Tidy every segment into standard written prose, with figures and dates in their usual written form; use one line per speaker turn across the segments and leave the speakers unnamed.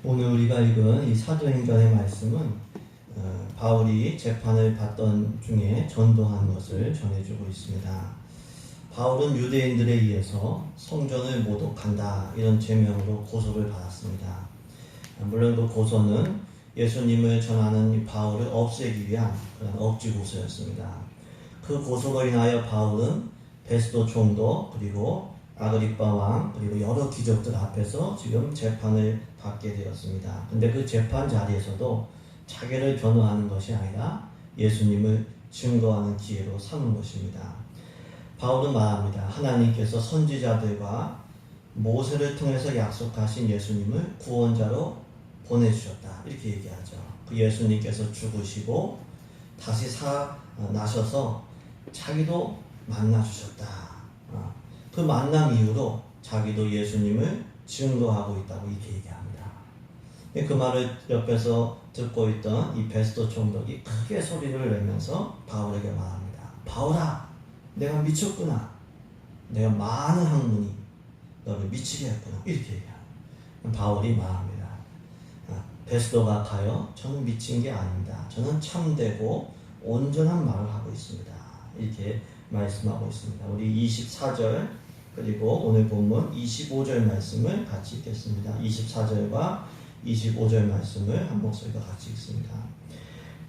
오늘 우리가 읽은 이 사도행전의 말씀은 바울이 재판을 받던 중에 전도한 것을 전해주고 있습니다. 바울은 유대인들에 의해서 성전을 모독한다 이런 죄명으로 고소를 받았습니다. 물론 그 고소는 예수님을 전하는 이 바울을 없애기 위한 그런 억지 고소였습니다. 그 고소로 인하여 바울은 베스도 총독 그리고 아그리빠 왕 그리고 여러 귀족들 앞에서 지금 재판을 받게 되었습니다. 근데 그 재판 자리에서도 자기를 변호하는 것이 아니라 예수님을 증거하는 기회로 삼은 것입니다. 바울은 말합니다. 하나님께서 선지자들과 모세를 통해서 약속하신 예수님을 구원자로 보내주셨다. 이렇게 얘기하죠. 그 예수님께서 죽으시고 다시 나셔서 자기도 만나주셨다. 그 만남 이후로 자기도 예수님을 증거하고 있다고 이렇게 얘기합니다. 그 말을 옆에서 듣고 있던 이 베스도 총독이 크게 소리를 내면서 바울에게 말합니다. 바울아, 내가 미쳤구나. 내가 많은 학문이 너를 미치게 했구나. 이렇게 얘기합니다. 바울이 말합니다. 베스도가 가요. 저는 미친 게 아닙니다. 저는 참되고 온전한 말을 하고 있습니다. 이렇게 말씀하고 있습니다. 우리 24절 그리고 오늘 본문 25절 말씀을 같이 읽겠습니다. 24절과 25절 말씀을 한 목소리가 같이 읽습니다.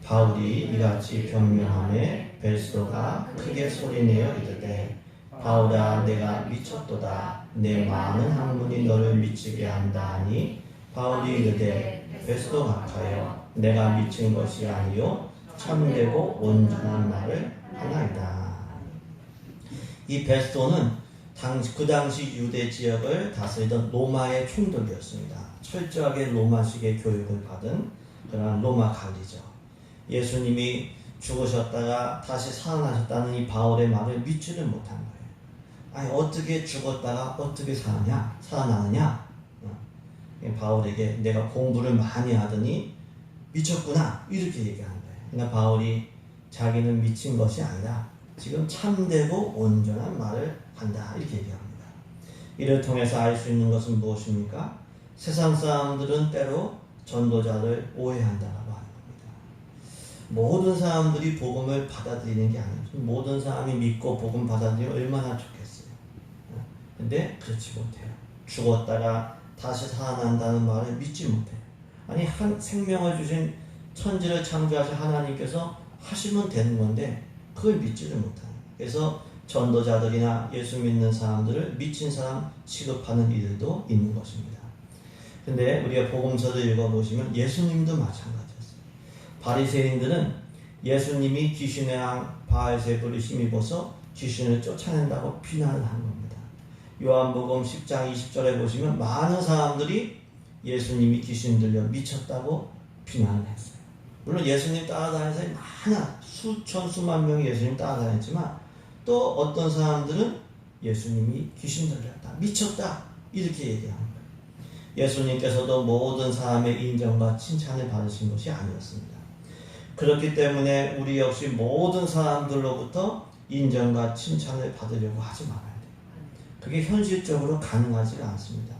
바울이 이같이 변명하매 베스도가 크게 소리내어 이르되 바울아 내가 미쳤도다. 내 많은 학문이 너를 미치게 한다 하니 바울이 이르되 베스도 각하여 내가 미친 것이 아니요 참되고 온전한 말을 하나이다. 이 베스도는 그 당시 유대 지역을 다스리던 로마의 총독이었습니다. 철저하게 로마식의 교육을 받은 그런 로마 관리죠. 예수님이 죽으셨다가 다시 살아나셨다는 이 바울의 말을 믿지를 못한 거예요. 아니 어떻게 죽었다가 어떻게 살아나느냐? 바울에게 내가 공부를 많이 하더니 미쳤구나 이렇게 얘기한 거예요. 그러니까 바울이 자기는 미친 것이 아니라 지금 참되고 온전한 말을 한다 이렇게 얘기합니다. 이를 통해서 알 수 있는 것은 무엇입니까? 세상 사람들은 때로 전도자를 오해한다라고 하는 겁니다. 모든 사람들이 복음을 받아들이는 게 아니죠. 모든 사람이 믿고 복음 받아들이면 얼마나 좋겠어요. 근데 그렇지 못해요. 죽었다가 다시 살아난다는 말을 믿지 못해요. 아니 생명을 주신 천지를 창조하신 하나님께서 하시면 되는 건데 그걸 믿지를 못하는 거예요. 그래서 전도자들이나 예수 믿는 사람들을 미친 사람 취급하는 이들도 있는 것입니다. 근데 우리가 복음서를 읽어보시면 예수님도 마찬가지였어요. 바리새인들은 예수님이 귀신의 왕 바알세불을 힘입어서 귀신을 쫓아낸다고 비난을 한 겁니다. 요한복음 10장 20절에 보시면 많은 사람들이 예수님이 귀신 들려 미쳤다고 비난을 했어요. 물론 예수님 따라다니는 사람이 많아 수천 수만 명이 예수님 따라다녔지만 또 어떤 사람들은 예수님이 귀신 들렸다 미쳤다 이렇게 얘기하는 거예요. 예수님께서도 모든 사람의 인정과 칭찬을 받으신 것이 아니었습니다. 그렇기 때문에 우리 역시 모든 사람들로부터 인정과 칭찬을 받으려고 하지 말아야 돼요. 그게 현실적으로 가능하지가 않습니다.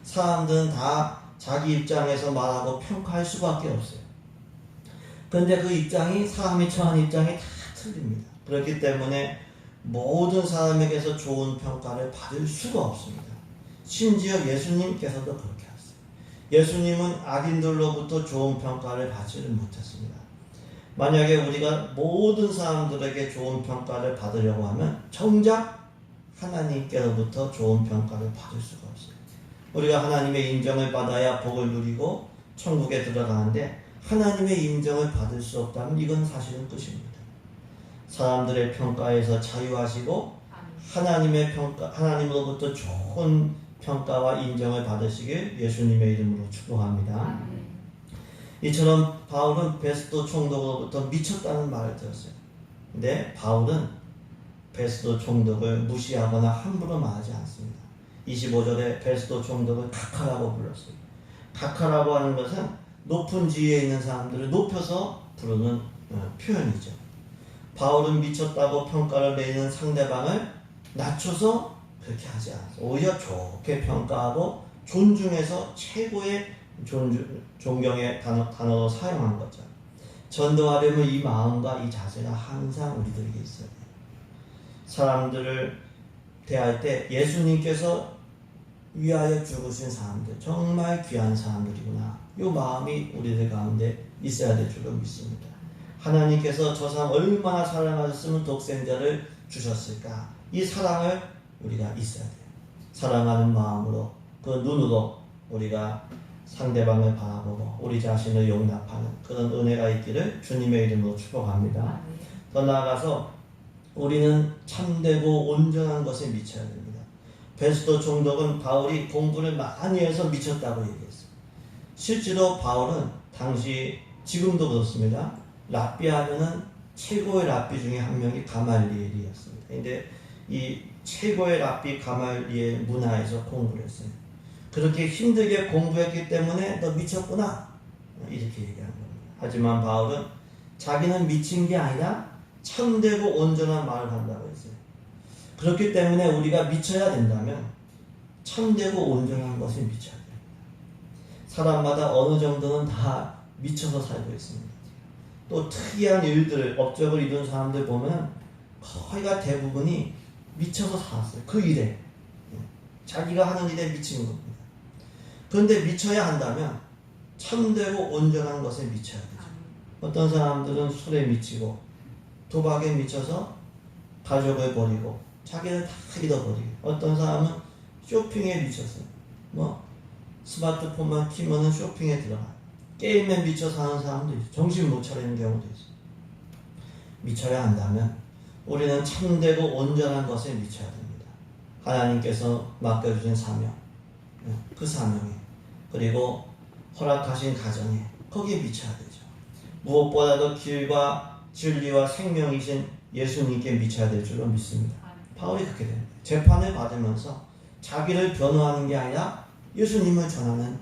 사람들은 다 자기 입장에서 말하고 평가할 수밖에 없어요. 그런데 그 입장이 사람이 처한 입장이 다 틀립니다. 그렇기 때문에 모든 사람에게서 좋은 평가를 받을 수가 없습니다. 심지어 예수님께서도 그렇게 하셨어요. 예수님은 악인들로부터 좋은 평가를 받지를 못했습니다. 만약에 우리가 모든 사람들에게 좋은 평가를 받으려고 하면 정작 하나님께로부터 좋은 평가를 받을 수가 없어요. 우리가 하나님의 인정을 받아야 복을 누리고 천국에 들어가는데 하나님의 인정을 받을 수 없다면 이건 사실은 끝입니다. 사람들의 평가에서 자유하시고 하나님으로부터 좋은 평가와 인정을 받으시길 예수님의 이름으로 축복합니다. 이처럼 바울은 베스도 총독으로부터 미쳤다는 말을 들었어요. 근데 바울은 베스도 총독을 무시하거나 함부로 말하지 않습니다. 25절에 베스도 총독을 각하라고 불렀어요. 각하라고 하는 것은 높은 지위에 있는 사람들을 높여서 부르는 표현이죠. 바울은 미쳤다고 평가를 내리는 상대방을 낮춰서 그렇게 하지 않았어요. 오히려 좋게 평가하고 존중해서 최고의 존경의 단어로 사용한 거죠. 전도하려면 이 마음과 이 자세가 항상 우리들에게 있어야 돼요. 사람들을 대할 때 예수님께서 위하여 죽으신 사람들, 정말 귀한 사람들이구나. 이 마음이 우리들 가운데 있어야 될 줄로 믿습니다. 하나님께서 저 사람 얼마나 사랑하셨으면 독생자를 주셨을까. 이 사랑을 우리가 있어야 돼요. 사랑하는 마음으로, 그 눈으로 우리가 상대방을 바라보고 우리 자신을 용납하는 그런 은혜가 있기를 주님의 이름으로 축복합니다. 더 나아가서 우리는 참되고 온전한 것에 미쳐야 됩니다. 베스도 총독은 바울이 공부를 많이 해서 미쳤다고 얘기했어요. 실제로 바울은 당시, 지금도 그렇습니다. 랍비 하면은 최고의 랍비 중에 한 명이 가말리엘이었습니다. 근데 이 최고의 랍비 가말리엘 문화에서 공부를 했어요. 그렇게 힘들게 공부했기 때문에 너 미쳤구나, 이렇게 얘기한 겁니다. 하지만 바울은 자기는 미친 게 아니라 참되고 온전한 말을 한다고 했어요. 그렇기 때문에 우리가 미쳐야 된다면 참되고 온전한 것에 미쳐야 됩니다. 사람마다 어느 정도는 다 미쳐서 살고 있습니다. 또 특이한 일들을, 업적을 이룬 사람들 보면 거의가 대부분이 미쳐서 살았어요. 그 일에, 자기가 하는 일에 미치는 겁니다. 그런데 미쳐야 한다면 참되고 온전한 것에 미쳐야 되죠. 어떤 사람들은 술에 미치고 도박에 미쳐서 가족을 버리고 자기는 다 잃어버리고, 어떤 사람은 쇼핑에 미쳤어요. 스마트폰만 키면은 쇼핑에 들어가요. 게임에 미쳐서 하는 사람도 있어요. 정신 못 차리는 경우도 있어요. 미쳐야 한다면 우리는 참되고 온전한 것에 미쳐야 됩니다. 하나님께서 맡겨주신 사명, 그 사명에, 그리고 허락하신 가정에, 거기에 미쳐야 되죠. 무엇보다도 길과 진리와 생명이신 예수님께 미쳐야 될 줄로 믿습니다. 바울이 그렇게 됩니다. 재판을 받으면서 자기를 변호하는 게 아니라 예수님을 전하는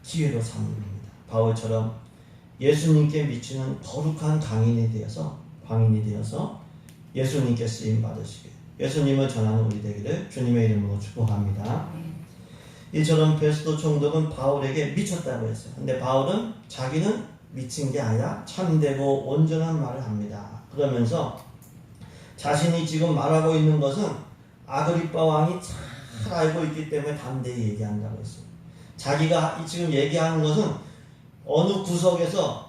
기회로 삼는 겁니다. 바울처럼 예수님께 미치는 거룩한 광인이 되어서 예수님께 쓰임 받으시게, 예수님을 전하는 우리 되기를 주님의 이름으로 축복합니다. 이처럼 베스도 총독은 바울에게 미쳤다고 했어요. 근데 바울은 자기는 미친 게 아니라 참되고 온전한 말을 합니다. 그러면서 자신이 지금 말하고 있는 것은 아그리빠 왕이 잘 알고 있기 때문에 담대히 얘기한다고 했어요. 자기가 지금 얘기하는 것은 어느 구석에서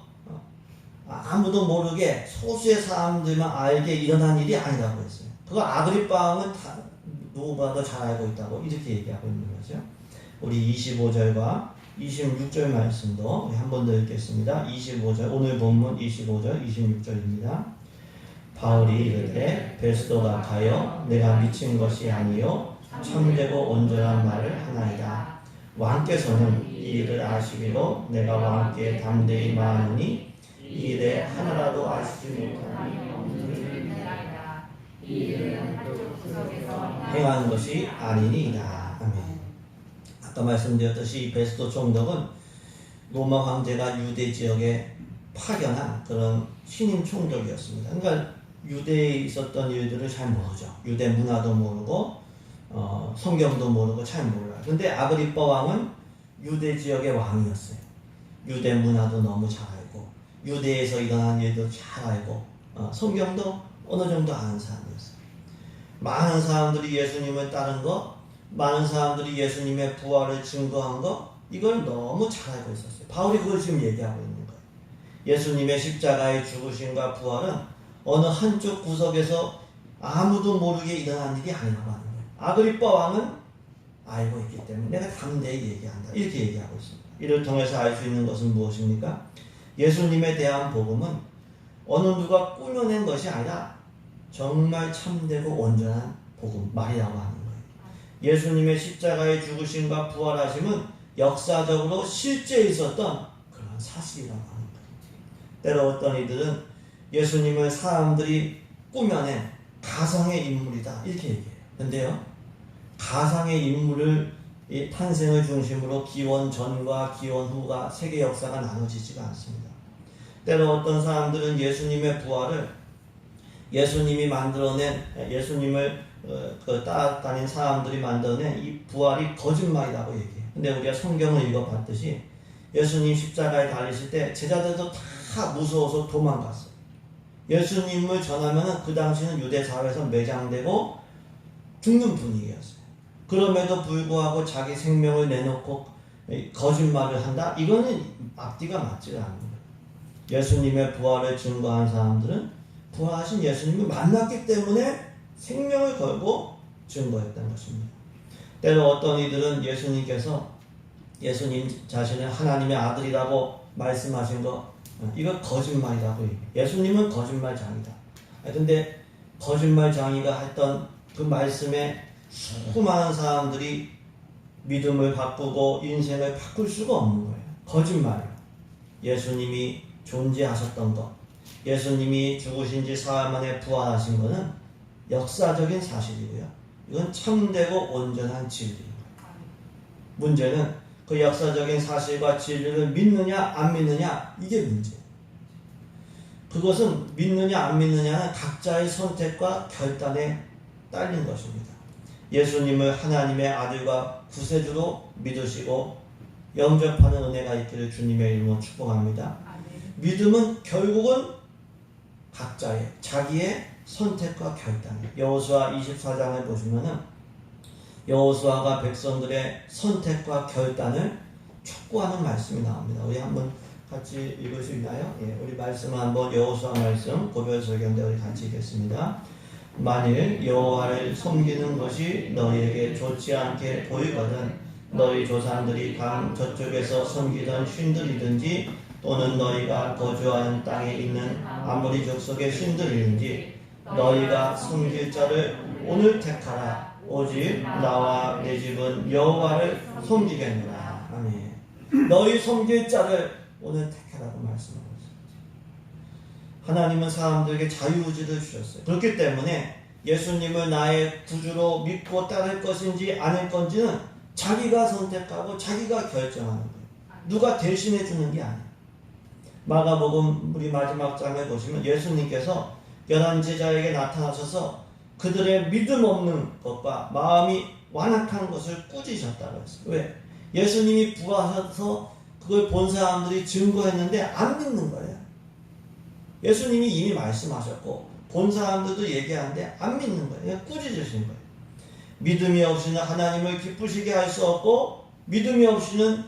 아무도 모르게 소수의 사람들만 알게 일어난 일이 아니라고 했어요. 그거 아그리빠 왕은 다 누구보다 잘 알고 있다고 이렇게 얘기하고 있는 거죠. 우리 25절과 26절 말씀도 한 번 더 읽겠습니다. 25절, 오늘 본문 25절, 26절입니다. 바울이 이르되 베스도가 가여 내가 미친 것이 아니요 참되고 온전한 말을 하나이다. 왕께서는 이 일을 아시기로 내가 왕께 담대히 말하노니 이 일에 하나라도 아시지 못하니 이 일은 행하는 것이 아니니이다. 아멘. 아까 말씀드렸듯이 베스도 총독은 로마 황제가 유대 지역에 파견한 그런 신임 총독이었습니다. 그러니까 유대에 있었던 일들을 잘 모르죠. 유대 문화도 모르고 성경도 모르고 잘 몰라요. 근데 아그리빠 왕은 유대 지역의 왕이었어요. 유대 문화도 너무 잘 알고 유대에서 일어난 일도 잘 알고 성경도 어느 정도 아는 사람이었어요. 많은 사람들이 예수님을 따른 것, 많은 사람들이 예수님의 부활을 증거한 것, 이걸 너무 잘 알고 있었어요. 바울이 그걸 지금 얘기하고 있는 거예요. 예수님의 십자가의 죽으심과 부활은 어느 한쪽 구석에서 아무도 모르게 일어난 일이 아니라고 하는 거예요. 아그리빠 왕은 알고 있기 때문에 내가 담대히 얘기한다, 이렇게 얘기하고 있습니다. 이를 통해서 알 수 있는 것은 무엇입니까? 예수님에 대한 복음은 어느 누가 꾸며낸 것이 아니라 정말 참되고 온전한 복음, 말이라고 하는 거예요. 예수님의 십자가의 죽으심과 부활하심은 역사적으로 실제 있었던 그런 사실이라고 하는 거예요. 때로 어떤 이들은 예수님을 사람들이 꾸며낸 가상의 인물이다, 이렇게 얘기해요. 근데요, 가상의 인물을 탄생을 중심으로 기원 전과 기원 후가 세계 역사가 나눠지지가 않습니다. 때로 어떤 사람들은 예수님의 부활을 예수님이 만들어낸, 예수님을 따라다닌 사람들이 만들어낸 이 부활이 거짓말이라고 얘기해요. 근데 우리가 성경을 읽어봤듯이 예수님 십자가에 달리실 때 제자들도 다 무서워서 도망갔어요. 예수님을 전하면 그 당시는 유대 사회에서 매장되고 죽는 분위기였어요. 그럼에도 불구하고 자기 생명을 내놓고 거짓말을 한다? 이거는 앞뒤가 맞지가 않는 거예요. 예수님의 부활을 증거한 사람들은 부활하신 예수님을 만났기 때문에 생명을 걸고 증거했던 것입니다. 때로 어떤 이들은 예수님께서 예수님 자신을 하나님의 아들이라고 말씀하신 거 이거 거짓말이라고 해요. 예수님은 거짓말장이다. 근데 거짓말장이가 했던 그 말씀에 수많은 사람들이 믿음을 바꾸고 인생을 바꿀 수가 없는 거예요. 거짓말이에요. 예수님이 존재하셨던 것, 예수님이 죽으신 지 사흘 만에 부활하신 것은 역사적인 사실이고요. 이건 참되고 온전한 진리입니다. 문제는 그 역사적인 사실과 진리를 믿느냐 안 믿느냐 이게 문제예요. 그것은 믿느냐 안 믿느냐는 각자의 선택과 결단에 딸린 것입니다. 예수님을 하나님의 아들과 구세주로 믿으시고 영접하는 은혜가 있기를 주님의 이름으로 축복합니다. 믿음은 결국은 각자의 자기의 선택과 결단이에요. 여호수아 24장을 보시면은 여호수아가 백성들의 선택과 결단을 촉구하는 말씀이 나옵니다. 우리 한번 같이 읽을 수 있나요? 예, 우리 말씀을 한번 여호수아 말씀 고별설교인데 우리 같이 읽겠습니다. 만일 여호와를 섬기는 것이 너희에게 좋지 않게 보이거든 너희 조상들이 강 저쪽에서 섬기던 신들이든지 또는 너희가 거주하는 땅에 있는 아무리 족속의 신들이든지 너희가 섬길 자를 오늘 택하라. 오직 나와 내 집은 여호와를 섬기겠노라. 아멘. 너희 섬길 자를 오늘 택하라고 말씀하고 있습니다. 하나님은 사람들에게 자유의지를 주셨어요. 그렇기 때문에 예수님을 나의 구주로 믿고 따를 것인지 아닐 건지는 자기가 선택하고 자기가 결정하는 거예요. 누가 대신해 주는 게 아니에요. 마가복음 우리 마지막 장에 보시면 예수님께서 11제자에게 나타나셔서 그들의 믿음 없는 것과 마음이 완악한 것을 꾸짖으셨다고 했어요. 왜? 예수님이 부활하셔서 그걸 본 사람들이 증거했는데 안 믿는 거예요. 예수님이 이미 말씀하셨고 본 사람들도 얘기하는데 안 믿는 거예요. 꾸짖으신 거예요. 믿음이 없이는 하나님을 기쁘시게 할 수 없고 믿음이 없이는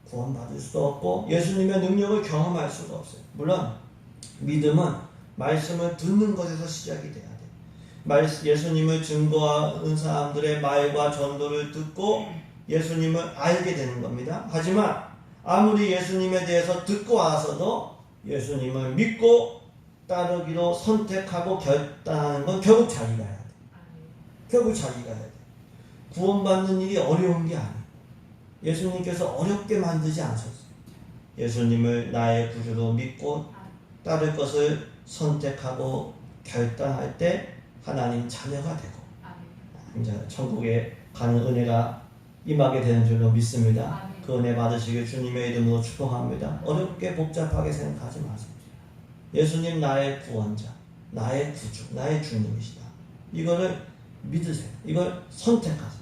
구원받을 수도 없고 예수님의 능력을 경험할 수가 없어요. 물론 믿음은 말씀을 듣는 것에서 시작이 돼야 돼요. 예수님을 증거하는 사람들의 말과 전도를 듣고 예수님을 알게 되는 겁니다. 하지만 아무리 예수님에 대해서 듣고 와서도 예수님을 믿고 따르기로 선택하고 결단하는 건 결국 자기가 해야 돼. 결국 자기가 해야 돼. 구원받는 일이 어려운 게 아니에요. 예수님께서 어렵게 만들지 않으셨어요. 예수님을 나의 구주로 믿고 따를 것을 선택하고 결단할 때 하나님 자녀가 되고 이제 천국에 가는 은혜가 임하게 되는 줄로 믿습니다. 그 은혜 받으시길 주님의 이름으로 축복합니다. 어렵게 복잡하게 생각하지 마세요. 예수님 나의 구원자, 나의 구주, 나의 주님이시다. 이거를 믿으세요. 이걸 선택하세요.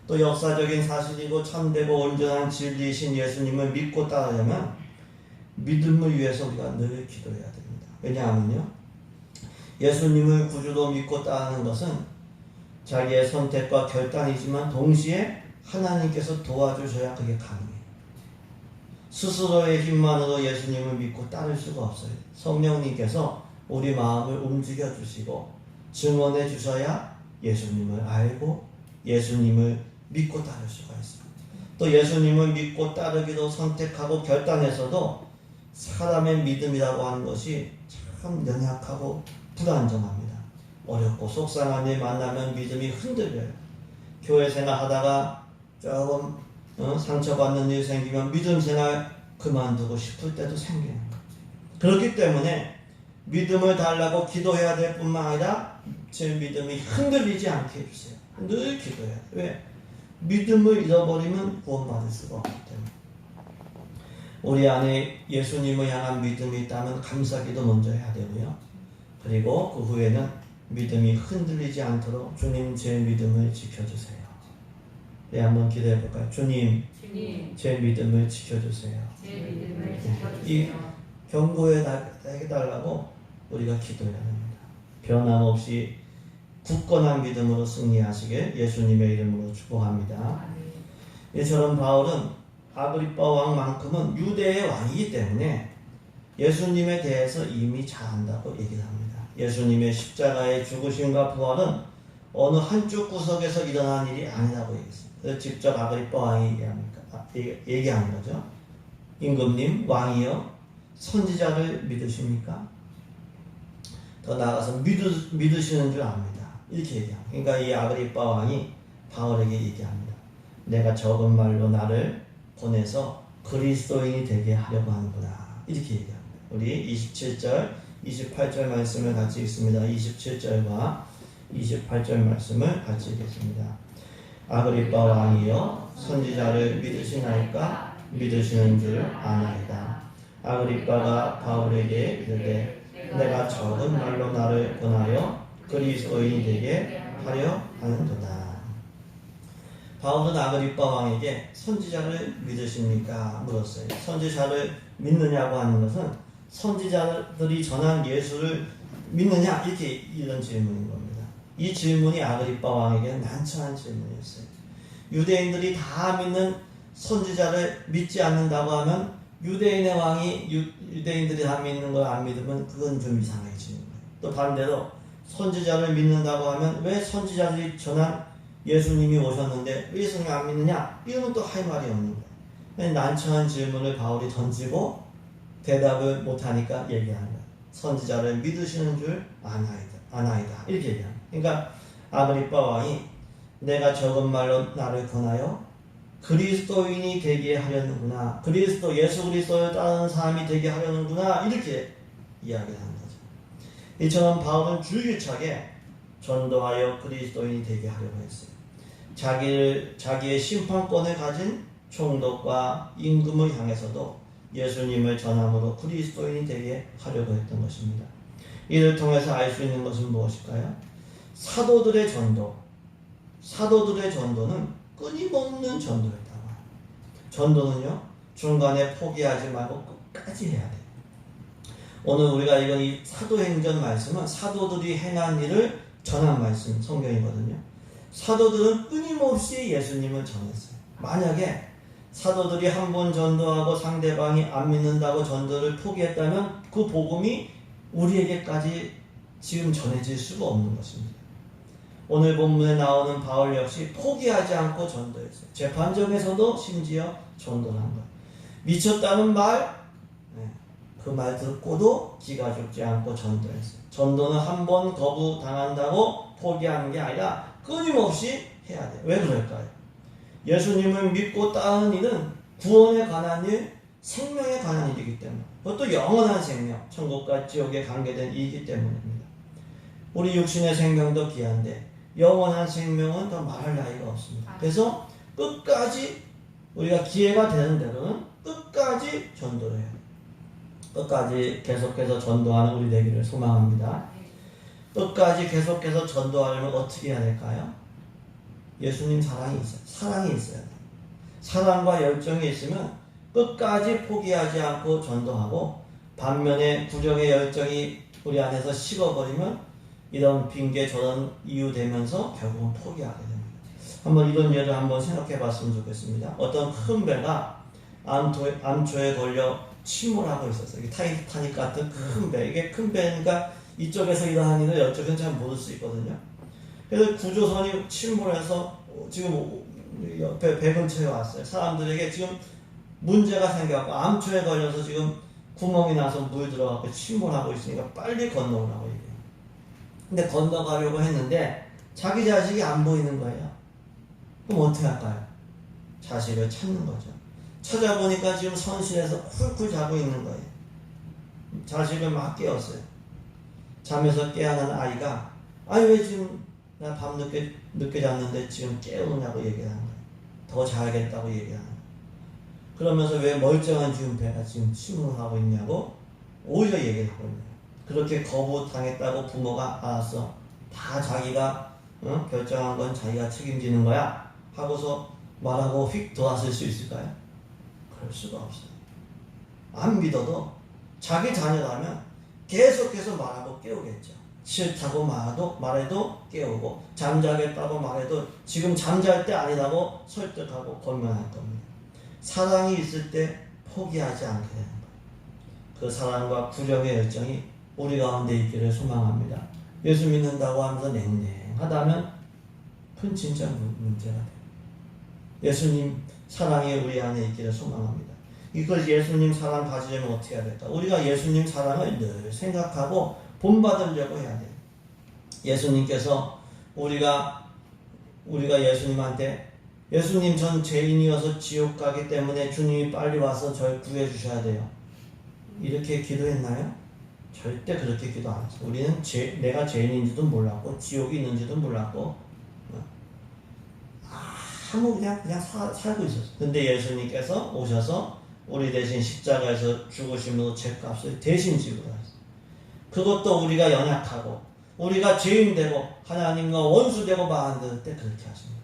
또 역사적인 사실이고 참되고 온전한 진리이신 예수님을 믿고 따르려면 믿음을 위해서 우리가 늘 기도해야 됩니다. 왜냐하면요, 예수님을 구주로 믿고 따르는 것은 자기의 선택과 결단이지만 동시에 하나님께서 도와주셔야 그게 가능해요. 스스로의 힘만으로 예수님을 믿고 따를 수가 없어요. 성령님께서 우리 마음을 움직여 주시고 증언해 주셔야 예수님을 알고 예수님을 믿고 따를 수가 있습니다. 또 예수님을 믿고 따르기로 선택하고 결단해서도 사람의 믿음이라고 하는 것이 참 연약하고 불안정합니다. 어렵고 속상한 일 만나면 믿음이 흔들려요. 교회 생활하다가 조금 상처받는 일 생기면 믿음 생활 그만두고 싶을 때도 생기는 거예요. 그렇기 때문에 믿음을 달라고 기도해야 될 뿐만 아니라 제 믿음이 흔들리지 않게 해주세요. 늘 기도해야 돼요. 왜? 믿음을 잃어버리면 구원받을 수가 없기 때문에. 우리 안에 예수님을 향한 믿음이 있다면 감사기도 먼저 해야 되고요. 그리고 그 후에는 믿음이 흔들리지 않도록 주님 제 믿음을 지켜주세요. 네, 한번 기도해 볼까요? 주님,
주님,
제 믿음을 지켜주세요.
제 믿음을
이
지켜주세요.
경고해 달라고 우리가 기도해야 합니다. 변함없이 굳건한 믿음으로 승리하시길 예수님의 이름으로 축복합니다.
아멘.
이처럼 바울은 아그리빠 왕만큼은 유대의 왕이기 때문에 예수님에 대해서 이미 잘 안다고 얘기를 합니다. 예수님의 십자가의 죽으심과 부활은 어느 한쪽 구석에서 일어난 일이 아니라고 얘기했습니다. 그래서 직접 아그리빠 왕이 얘기하는 거죠. 임금님, 왕이여, 선지자를 믿으십니까? 더 나아가서 믿으시는 줄 압니다. 이렇게 얘기합니다. 그러니까 이 아그리빠 왕이 바울에게 얘기합니다. 내가 적은 말로 나를 보내서 그리스도인이 되게 하려고 하는구나. 이렇게 얘기합니다. 우리 27절, 28절 말씀을 같이 읽습니다. 27절과 28절 말씀을 같이 읽겠습니다. 아그리빠 왕이여, 선지자를 믿으시나이까? 믿으시는 줄 아나이다. 아그리빠가 바울에게 이르되 내가 적은 말로 나를 권하여 그리스도인이 되게 하려 하는도다. 바울은 아그리빠 왕에게 선지자를 믿으십니까? 물었어요. 선지자를 믿느냐고 하는 것은 선지자들이 전한 예수를 믿느냐? 이런 질문인 겁니다. 이 질문이 아그리빠 왕에게는 난처한 질문이었어요. 유대인들이 다 믿는 선지자를 믿지 않는다고 하면 유대인의 왕이 유대인들이 다 믿는 걸 안 믿으면 그건 좀 이상해지는 거예요. 또 반대로 선지자를 믿는다고 하면 왜 선지자들이 전한 예수님이 오셨는데 왜 예수님 안 믿느냐? 이러면 또 할 말이 없는 거예요. 난처한 질문을 바울이 던지고 대답을 못하니까 얘기하는 거예요. 선지자를 믿으시는 줄 아나이다. 이렇게 얘기합니다. 그러니까 아그리빠 왕이 내가 적은 말로 나를 권하여 그리스도인이 되게 하려는구나. 예수 그리스도를 따르는 사람이 되게 하려는구나. 이렇게 이야기를 하는 거죠. 이처럼 바울은 줄기차게 전도하여 그리스도인이 되게 하려고 했어요. 자기의 심판권을 가진 총독과 임금을 향해서도 예수님을 전함으로 그리스도인이 되게 하려고 했던 것입니다. 이를 통해서 알 수 있는 것은 무엇일까요? 사도들의 전도는 끊임없는 전도였다고 합니다. 전도는요, 중간에 포기하지 말고 끝까지 해야 돼요. 오늘 우리가 읽은 이 사도행전 말씀은 사도들이 행한 일을 전한 말씀, 성경이거든요. 사도들은 끊임없이 예수님을 전했어요. 만약에 사도들이 한 번 전도하고 상대방이 안 믿는다고 전도를 포기했다면 그 복음이 우리에게까지 지금 전해질 수가 없는 것입니다. 오늘 본문에 나오는 바울 역시 포기하지 않고 전도했어요. 재판정에서도 심지어 전도를 한 거예요. 미쳤다는 말, 그 말 듣고도 기가 죽지 않고 전도했어요. 전도는 한 번 거부당한다고 포기하는 게 아니라 끊임없이 해야 돼요. 왜 그럴까요? 예수님을 믿고 따르는 일은 구원에 관한 일, 생명에 관한 일이기 때문에, 그것도 영원한 생명, 천국과 지옥에 관계된 일이기 때문입니다. 우리 육신의 생명도 귀한데 영원한 생명은 더 말할 나위가 없습니다. 그래서 끝까지 우리가 기회가 되는 대로는 끝까지 전도를 해요. 끝까지 계속해서 전도하는 우리 되기를 소망합니다. 끝까지 계속해서 전도하려면 어떻게 해야 될까요? 예수님 사랑이 있어야 돼요. 사랑과 열정이 있으면 끝까지 포기하지 않고 전도하고, 반면에 부정의 열정이 우리 안에서 식어버리면 이런 핑계 저런 이유 되면서 결국은 포기하게 됩니다. 한번 이런 예를 한번 생각해 봤으면 좋겠습니다. 어떤 큰 배가 암초에 걸려 침몰하고 있었어요. 타이타닉 같은 큰 배. 이게 큰 배니까 이쪽에서 일어나는 일을 이쪽에는 잘 모를 수 있거든요. 그래서 구조선이 침몰해서 지금 옆에 배 근처에 왔어요. 사람들에게 지금 문제가 생겨갖고 암초에 걸려서 지금 구멍이 나서 물 들어가고 침몰하고 있으니까 빨리 건너오라고 얘기해요. 근데 건너가려고 했는데 자기 자식이 안 보이는 거예요. 그럼 어떻게 할까요? 자식을 찾는 거죠. 찾아보니까 지금 선실에서 쿨쿨 자고 있는 거예요. 자식을 막 깨웠어요. 잠에서 깨어난 아이가 왜 지금 나 밤 늦게 잤는데 지금 깨우느냐고 얘기를 하는 거예요. 더 자야겠다고 얘기하는 거예요. 그러면서 왜 멀쩡한 지금 배가 지금 침몰하고 있냐고 오히려 얘기를 하고 있는 거예요. 그렇게 거부당했다고 부모가 알았어. 다 자기가 결정한 건 자기가 책임지는 거야 하고서 말하고 휙 돌아설 수 있을까요? 그럴 수가 없어요. 안 믿어도 자기 자녀라면 계속해서 말하고 깨우겠죠. 싫다고 말해도 깨우고, 잠자겠다고 말해도 지금 잠잘 때 아니라고 설득하고 권면할 겁니다. 사랑이 있을 때 포기하지 않게 되는 거예요. 그 사랑과 구령의 열정이 우리 가운데 있기를 소망합니다. 예수 믿는다고 하면서 냉랭하다면 그건 진짜 문제가 돼요. 예수님 사랑이 우리 안에 있기를 소망합니다. 이걸 예수님 사랑 가지려면 어떻게 해야 될까? 우리가 예수님 사랑을 늘 생각하고 본받으려고 해야 돼요. 예수님께서 우리가 예수님한테 예수님 전 죄인이어서 지옥 가기 때문에 주님이 빨리 와서 저를 구해 주셔야 돼요. 이렇게 기도했나요? 절대 그렇게 기도 안 했어요. 우리는 내가 죄인인지도 몰랐고 지옥이 있는지도 몰랐고 그냥 살고 있었어요. 근데 예수님께서 오셔서 우리 대신 십자가에서 죽으심으로 죄값을 대신 지불하셨어요. 그것도 우리가 연약하고 우리가 죄인되고 하나님과 원수되고 만들 때 그렇게 하십니다.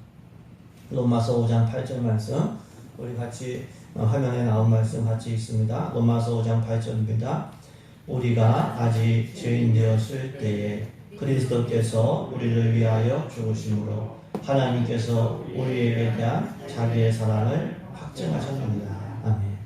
로마서 5장 8절 말씀 우리 같이 화면에 나온 말씀 같이 있습니다. 로마서 5장 8절입니다. 우리가 아직 죄인 되었을 때에 그리스도께서 우리를 위하여 죽으심으로 하나님께서 우리에게 대한 자기의 사랑을 확증하셨습니다. 아멘.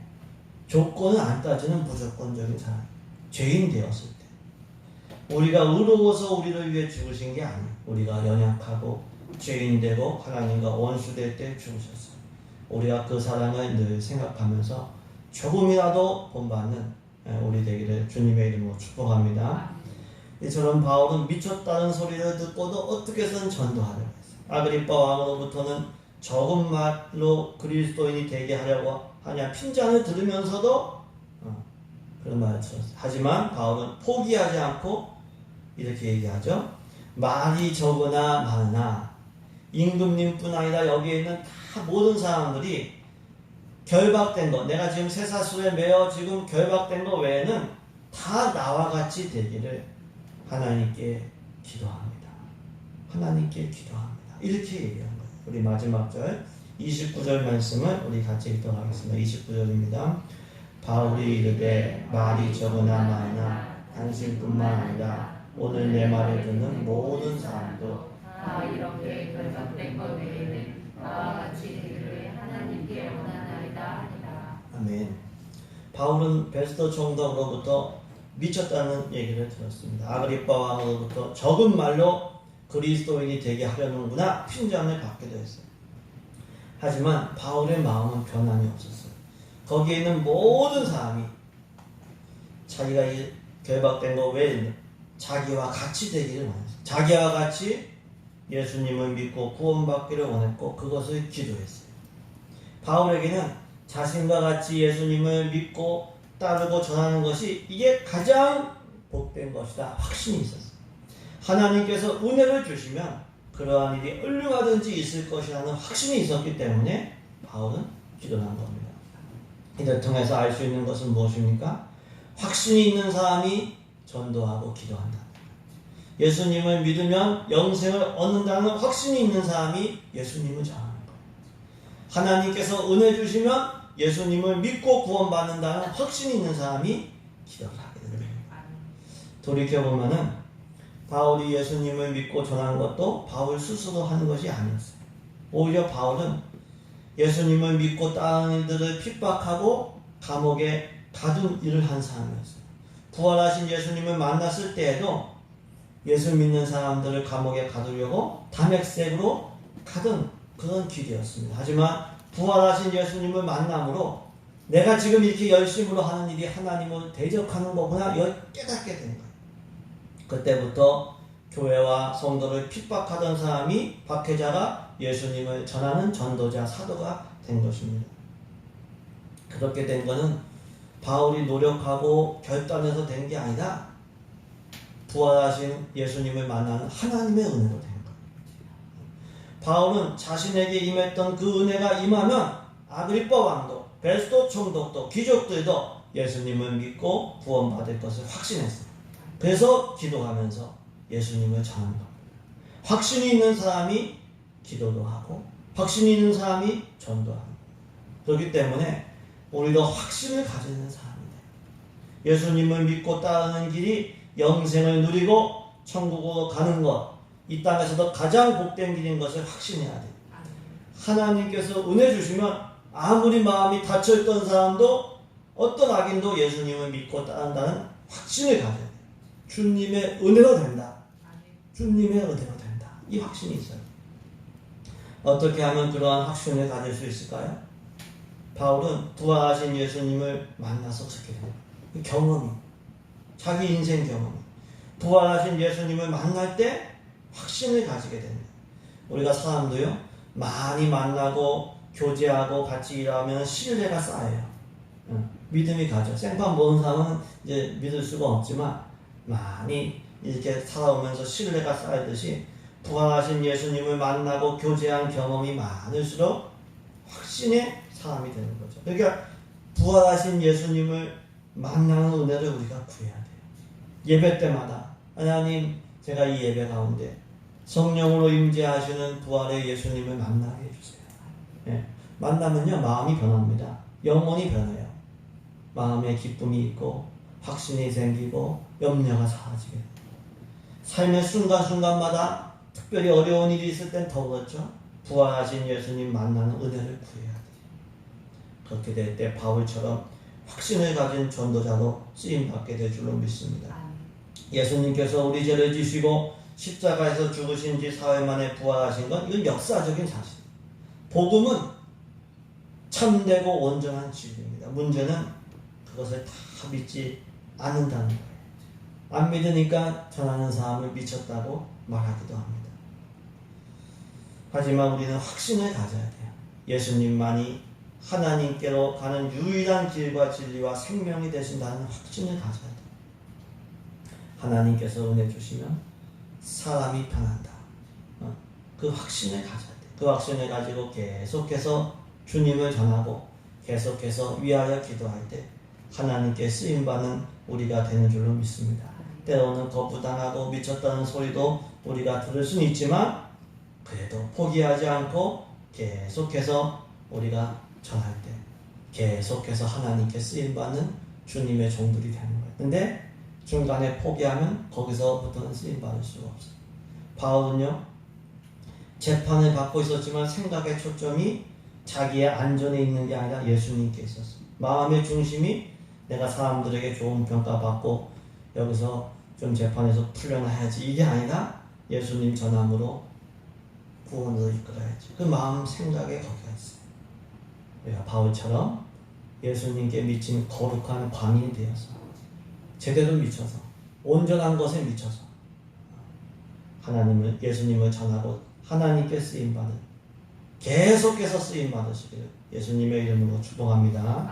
조건은 안 따지는 무조건적인 사랑. 죄인 되었을 때 우리가 의로워서 우리를 위해 죽으신 게 아니에요. 우리가 연약하고 죄인 되고 하나님과 원수될 때 죽으셨어요. 우리가 그 사랑을 늘 생각하면서 조금이라도 본받는 우리 되기를 주님의 이름으로 축복합니다. 이처럼 바울은 미쳤다는 소리를 듣고도 어떻게 해서든 전도하려고 했어요. 아그리빠 왕으로부터는 적은 말로 그리스도인이 되게 하려고 하냐 핀잔을 들으면서도 그런 말을 들었어요. 하지만 바울은 포기하지 않고 이렇게 얘기하죠. 말이 적으나 많으나 임금님뿐 아니라 여기에 있는 다 모든 사람들이 결박된 것, 내가 지금 쇠사슬에 매어 지금 결박된 것 외에는 다 나와 같이 되기를 하나님께 기도합니다. 하나님께 기도합니다. 이렇게 얘기한 거예요. 우리 마지막 절 29절 말씀을 우리 같이 읽도록 하겠습니다. 29절입니다. 바울이 이르되 말이 적으나 많으나 당신뿐만 아니라 오늘 내 말을 듣는 모든 사람도 다 이렇게 결박된 것 외에는 나와 같이 되기를 하나님께 원하나이다 하니라. 아멘. 바울은 베스도 총독으로부터 미쳤다는 얘기를 들었습니다. 아그리빠 왕으로부터 적은 말로 그리스도인이 되게 하려는구나 핀잔을 받기도 했어요. 하지만 바울의 마음은 변함이 없었어요. 거기에 있는 모든 사람이 자기가 결박된 것 외에 자기와 같이 되기를 원했어요. 자기와 같이 예수님을 믿고 구원받기를 원했고 그것을 기도했어요. 바울에게는 자신과 같이 예수님을 믿고 따르고 전하는 것이 이게 가장 복된 것이다 확신이 있었어요. 하나님께서 은혜를 주시면 그러한 일이 얼마든지 있을 것이라는 확신이 있었기 때문에 바울은 기도한 겁니다. 이를 통해서 알 수 있는 것은 무엇입니까? 확신이 있는 사람이 전도하고 기도한다. 예수님을 믿으면 영생을 얻는다는 확신이 있는 사람이 예수님을 전하는 거예요. 하나님께서 은혜 주시면 예수님을 믿고 구원받는다는 확신이 있는 사람이 기도를 하게 됩니다. 돌이켜보면은 바울이 예수님을 믿고 전하는 것도 바울 스스로 하는 것이 아니었어요. 오히려 바울은 예수님을 믿고 따르는 이들을 핍박하고 감옥에 가둔 일을 한 사람이었어요. 부활하신 예수님을 만났을 때에도 예수 믿는 사람들을 감옥에 가두려고 담액색으로 가둔 그런 길이었습니다. 하지만 부활하신 예수님을 만남으로 내가 지금 이렇게 열심으로 하는 일이 하나님을 대적하는 거구나 깨닫게 된 거예요. 그때부터 교회와 성도를 핍박하던 사람이 박해자가 예수님을 전하는 전도자 사도가 된 것입니다. 그렇게 된 것은 바울이 노력하고 결단해서 된 게 아니라 부활하신 예수님을 만나는 하나님의 은혜로 된 거예요. 바울은 자신에게 임했던 그 은혜가 임하면 아그리빠 왕도 베스도 총독도 귀족들도 예수님을 믿고 구원받을 것을 확신했어요. 그래서 기도하면서 예수님을 전하는 겁니다. 확신이 있는 사람이 기도도 하고 확신이 있는 사람이 전도하는 거예요. 그렇기 때문에 우리도 확신을 가지는 사람이 돼요. 예수님을 믿고 따르는 길이 영생을 누리고 천국으로 가는 것, 이 땅에서도 가장 복된 길인 것을 확신해야 돼요. 하나님께서 은혜 주시면 아무리 마음이 닫혀있던 사람도 어떤 악인도 예수님을 믿고 따른다는 확신을 가져야 돼요. 주님의 은혜로 된다. 주님의 은혜로 된다. 이 확신이 있어요. 어떻게 하면 그러한 확신을 가질 수 있을까요? 바울은 부활하신 예수님을 만나서 그렇게 돼요. 경험이, 자기 인생 경험이. 부활하신 예수님을 만날 때 확신을 가지게 됩니다. 우리가 사람도요, 많이 만나고 교제하고 같이 일하면 신뢰가 쌓여요. 믿음이 가죠. 생판 모르는 사람은 이제 믿을 수가 없지만 많이 이렇게 살아오면서 신뢰가 쌓이듯이 부활하신 예수님을 만나고 교제한 경험이 많을수록 확신의 사람이 되는 거죠. 그러니까 부활하신 예수님을 만나는 은혜를 우리가 구해야 돼요. 예배 때마다 하나님, 제가 이 예배 가운데 성령으로 임재하시는 부활의 예수님을 만나게 해주세요. 예. 만나면요, 마음이 변합니다. 영혼이 변해요. 마음에 기쁨이 있고 확신이 생기고 염려가 사라지게 돼요. 삶의 순간순간마다 특별히 어려운 일이 있을 땐 더 그렇죠. 부활하신 예수님 만나는 은혜를 구해야 돼요. 그렇게 될 때 바울처럼 확신을 가진 전도자로 쓰임받게 될 줄로 믿습니다. 예수님께서 우리 죄를 지시고 십자가에서 죽으신 지 사흘 만에 부활하신 건 이건 역사적인 사실입니다. 복음은 참되고 온전한 진리입니다. 문제는 그것을 다 믿지 않는다는 거예요. 안 믿으니까 전하는 사람을 미쳤다고 말하기도 합니다. 하지만 우리는 확신을 가져야 돼요. 예수님만이 하나님께로 가는 유일한 길과 진리와 생명이 되신다는 확신을 가져야 돼요. 하나님께서 은혜 주시면 사람이 변한다. 그 확신을 가져야 돼요. 그 확신을 가지고 계속해서 주님을 전하고 계속해서 위하여 기도할 때 하나님께 쓰임받는 우리가 되는 줄로 믿습니다. 때로는 거부당하고 미쳤다는 소리도 우리가 들을 수는 있지만 그래도 포기하지 않고 계속해서 우리가 전할 때 계속해서 하나님께 쓰임받는 주님의 종들이 되는 거예요. 근데 중간에 포기하면 거기서부터는 쓰임받을 수가 없어요. 바울은요, 재판을 받고 있었지만 생각의 초점이 자기의 안전에 있는 게 아니라 예수님께 있었어요. 마음의 중심이 내가 사람들에게 좋은 평가받고 여기서 좀 재판에서 풀려나야지, 이게 아니라 예수님 전함으로 구원으로 이끌어야지. 그 마음 생각에 거기가 있어요. 우리가 바울처럼 예수님께 미친 거룩한 광인이 되어서 제대로 미쳐서 온전한 것에 미쳐서 하나님을, 예수님을 전하고 하나님께 쓰임받은, 계속해서 쓰임받으시기를 예수님의 이름으로 축복합니다.